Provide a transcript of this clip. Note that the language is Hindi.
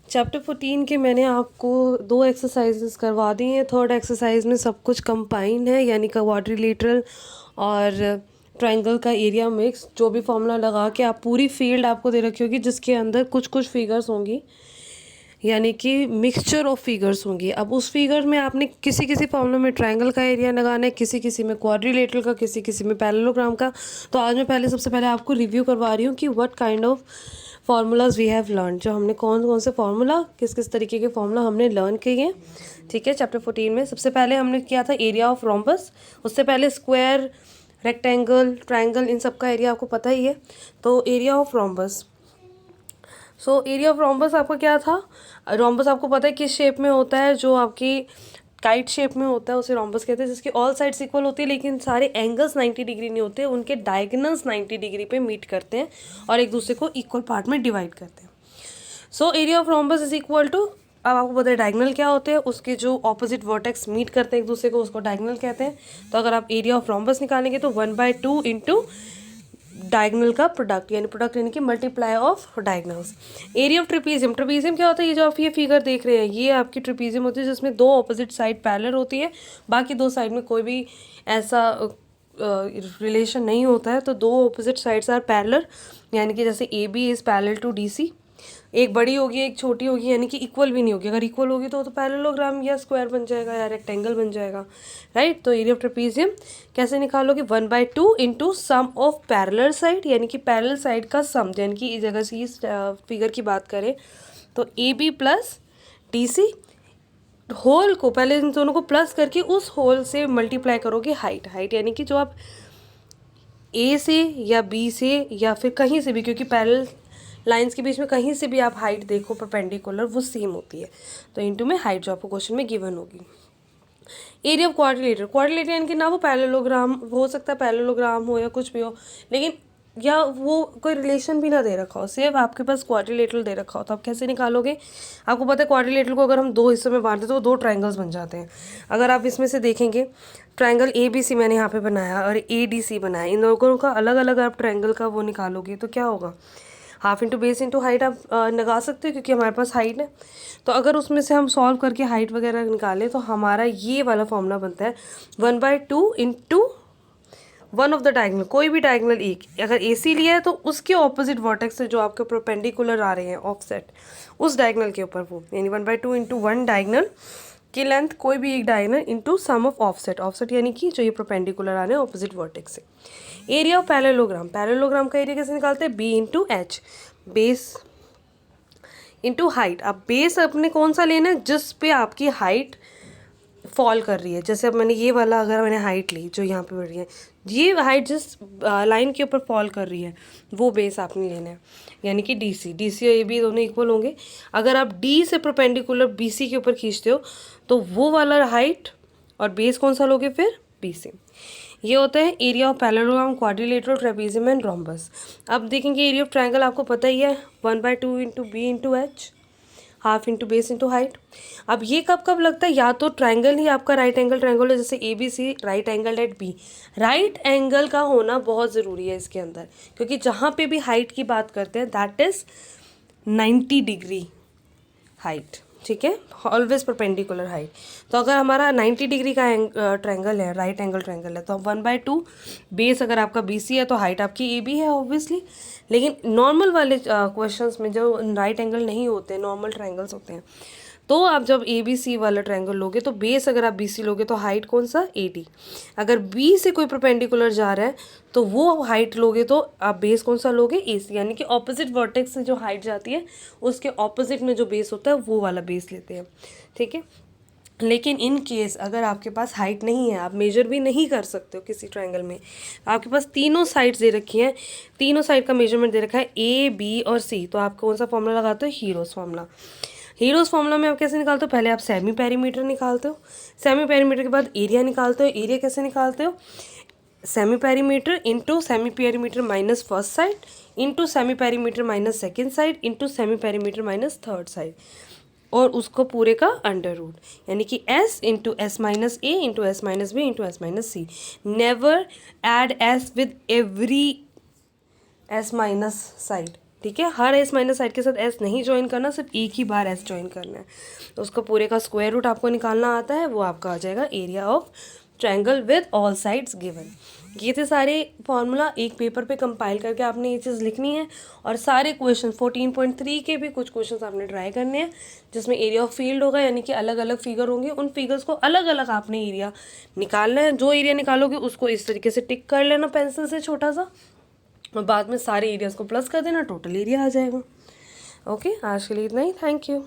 चैप्टर 14 के मैंने आपको 2 एक्सरसाइजेस करवा दी हैं। थर्ड एक्सरसाइज में सब कुछ कंबाइन है, यानी क्वाड्रिलेटरल और ट्रायंगल का एरिया मिक्स। जो भी फॉर्मूला लगा के आप पूरी फील्ड आपको दे रखी होगी जिसके अंदर कुछ कुछ फिगर्स होंगी, यानी कि मिक्सचर ऑफ फिगर्स होंगी। अब उस फिगर में आपने किसी किसी फॉर्मूला में ट्रायंगल का एरिया लगाना है, किसी किसी में क्वाड्रिलेटरल का, किसी किसी में पैरेललोग्राम का। तो आज मैं सबसे पहले आपको रिव्यू करवा रही हूँ कि what kind of formulas we have learn, जो हमने कौन कौन से फार्मूला, किस किस तरीके के फार्मूला हमने लर्न किए हैं। ठीक है, चैप्टर 14 में सबसे पहले हमने किया था एरिया ऑफ रोम्बस। उससे पहले स्क्वायर, रेक्टेंगल, ट्रायंगल, इन सब का एरिया आपको पता ही है। तो area of rhombus, so area of rhombus आपका क्या था। रोम्बस आपको पता है किस शेप में होता है, जो आपकी काइट शेप में होता है उसे रोम्बस कहते हैं, जिसकी ऑल साइड्स इक्वल होती है लेकिन सारे एंगल्स 90 डिग्री नहीं होते, उनके डायगोनल्स 90 डिग्री पे मीट करते हैं और एक दूसरे को इक्वल पार्ट में डिवाइड करते हैं। So area of rhombus is equal to, अब आपको पता है डायगोनल क्या होते हैं, उसके जो ऑपोजिट वर्टेक्स मीट करते हैं एक दूसरे को, उसको डायगोनल कहते हैं। तो अगर आप एरिया ऑफ रोम्बस निकालेंगे तो 1/2 इंटू डायगोनल का प्रोडक्ट, यानी कि multiply of diagonals. Area of trapezium, trapezium क्या होता है, ये जो आप ये फिगर देख रहे हैं ये आपकी ट्रिपीजियम होती है, जिसमें दो ऑपोजिट साइड पैरेलल होती है, बाकी दो साइड में कोई भी ऐसा रिलेशन नहीं होता है। तो दो ऑपोजिट साइड्स आर पैरेलल, यानी कि जैसे A B is parallel to D C. एक बड़ी होगी एक छोटी होगी, यानी कि इक्वल भी नहीं होगी। अगर इक्वल होगी तो पैरेललोग्राम या स्क्वायर बन जाएगा या रेक्टेंगल बन जाएगा, राइट। तो एरिया ऑफ ट्रेपीजियम कैसे निकालोगे, 1/2 into sum of parallel side, यानी कि पैरेलल साइड का सम, यानी कि इस जगह से इस फिगर की बात करें तो A B plus D C, whole को पहले इन दोनों को प्लस करके उस होल से मल्टीप्लाई करोगे हाइट। हाइट यानी कि जो आप ए से या बी से या फिर कहीं से भी, क्योंकि पैरेलल लाइंस के बीच में कहीं से भी आप हाइट देखो परपेंडिकुलर, वो सेम होती है। तो इनटू में हाइट जो आपको क्वेश्चन में गिवन होगी। एरिया ऑफ क्वाड्रिलेटर, क्वाड्रिलेटर यानी कि ना वो पैरेललोग्राम हो सकता है, पैरेललोग्राम हो या कुछ भी हो, लेकिन या वो कोई रिलेशन भी ना दे रखा हो, सिर्फ आपके पास क्वाड्रिलेटरल दे रखा हो। तो आप कैसे निकालोगे, आपको पता है क्वाड्रिलेटरल को अगर हम दो हिस्सों में बांटते तो दो ट्रायंगल्स बन जाते हैं। अगर आप इसमें से देखेंगे ट्रायंगल ए बी सी मैंने यहाँ पे बनाया और ए डी सी बनाया, इन दोनों का अलग अलग आप ट्रायंगल का वो निकालोगे तो क्या होगा, half into base into height आप लगा सकते हो, क्योंकि हमारे पास हाइट है। तो अगर उसमें से हम सॉल्व करके हाइट वगैरह निकालें तो हमारा ये वाला फॉर्मूला बनता है 1/2 into one of the diagonal, कोई भी डायगोनल एक, अगर ए सी लिया है तो उसके ऑपोजिट वर्टेक्स से जो आपके परपेंडिकुलर आ रहे हैं ऑफसेट, उस डायगोनल के ऊपर वो, यानी 1/2 इंटू वन डायगोनल की लेंथ, कोई भी एक diagonal into sum of offset, offset यानी कि जो ये परपेंडिकुलर आ रहे हैं ऑपोजिट वर्टेक्स से। एरिया ऑफ पैरेललोग्राम, पैरेललोग्राम का एरिया कैसे निकालते हैं, B into H, base into height. अब बेस अपने कौन सा लेना है, जिस पे आपकी हाइट फॉल कर रही है। जैसे अब मैंने ये वाला, अगर मैंने हाइट ली जो यहाँ पे बढ़ रही है, ये हाइट जिस लाइन के ऊपर फॉल कर रही है वो बेस आपने लेना है, यानी कि डी सी और ए बी दोनों इक्वल होंगे। अगर आप डी से परपेंडिकुलर बी सी के ऊपर खींचते हो तो वो वाला हाइट और बेस कौन सा लोगे, फिर बी सी। ये होता है area of parallelogram, quadrilateral, trapezium and rhombus. अब देखेंगे एरिया ऑफ ट्रायंगल, आपको पता ही है 1/2 into B into H, half into base into height. अब ये कब कब लगता है, या तो ट्रायंगल ही आपका राइट एंगल ट्रायंगल है, जैसे A B C, right angle at B. Right angle का होना बहुत ज़रूरी है इसके अंदर, क्योंकि जहाँ पे भी हाइट की बात करते हैं दैट इज़ 90 डिग्री हाइट, ठीक है, ऑलवेज परपेंडिकुलर हाइट। तो अगर हमारा 90 डिग्री का ट्रायंगल है, राइट एंगल ट्रायंगल है, तो 1/2 बेस अगर आपका बी सी है तो हाइट आपकी ए बी है ऑब्वियसली। लेकिन नॉर्मल वाले क्वेश्चंस में जो राइट एंगल नहीं होते, नॉर्मल ट्रायंगल्स होते हैं, तो आप जब ए बी सी वाला ट्रायंगल लोगे तो बेस अगर आप बी सी लोगे तो हाइट कौन सा, ए डी। अगर बी से कोई परपेंडिकुलर जा रहा है तो वो हाइट लोगे तो आप बेस कौन सा लोगे, ए सी, यानी कि ऑपोजिट वर्टेक्स से जो हाइट जाती है उसके ऑपोजिट में जो बेस होता है वो वाला बेस लेते हैं, ठीक है। लेकिन इन केस अगर आपके पास हाइट नहीं है, आप मेजर भी नहीं कर सकते हो किसी ट्रायंगल में, आपके पास तीनों साइड्स दे रखी हैं, तीनों साइड का मेजरमेंट दे रखा है ए बी और सी, तो आप कौन सा फॉर्मूला लगाते हो, हीरोज़ फॉर्मूला। हीरोज़ फॉर्मूला में आप कैसे निकालते हो, पहले आप सेमी पेरीमीटर निकालते हो, सेमी पेरीमीटर के बाद एरिया निकालते हो। एरिया कैसे निकालते हो, semi perimeter into semi perimeter minus first side into semi perimeter minus second side into semi perimeter minus third side, और उसको पूरे का अंडर रूट, यानी कि s into S minus A into S minus B into S minus C. Never add s with every s minus side, ठीक है, हर एस माइनस साइड के साथ एस नहीं ज्वाइन करना, सिर्फ एक ही बार एस ज्वाइन करना है। तो उसका पूरे का स्क्वायर रूट आपको निकालना आता है, वो आपका आ जाएगा area of triangle with all sides given. ये थे सारे फॉर्मूला, एक पेपर पे कंपाइल करके आपने ये चीज़ लिखनी है। और सारे क्वेश्चन 14.3 के भी कुछ क्वेश्चंस आपने ट्राई करने हैं, जिसमें एरिया ऑफ फील्ड होगा, यानी कि अलग अलग फिगर होंगे, उन फिगर्स को अलग अलग आपने एरिया निकालना है। जो एरिया निकालोगे उसको इस तरीके से टिक कर लेना पेंसिल से छोटा सा, और बाद में सारे एरियाज़ को प्लस कर देना, टोटल एरिया आ जाएगा। ओके, आज के लिए इतना ही, थैंक यू।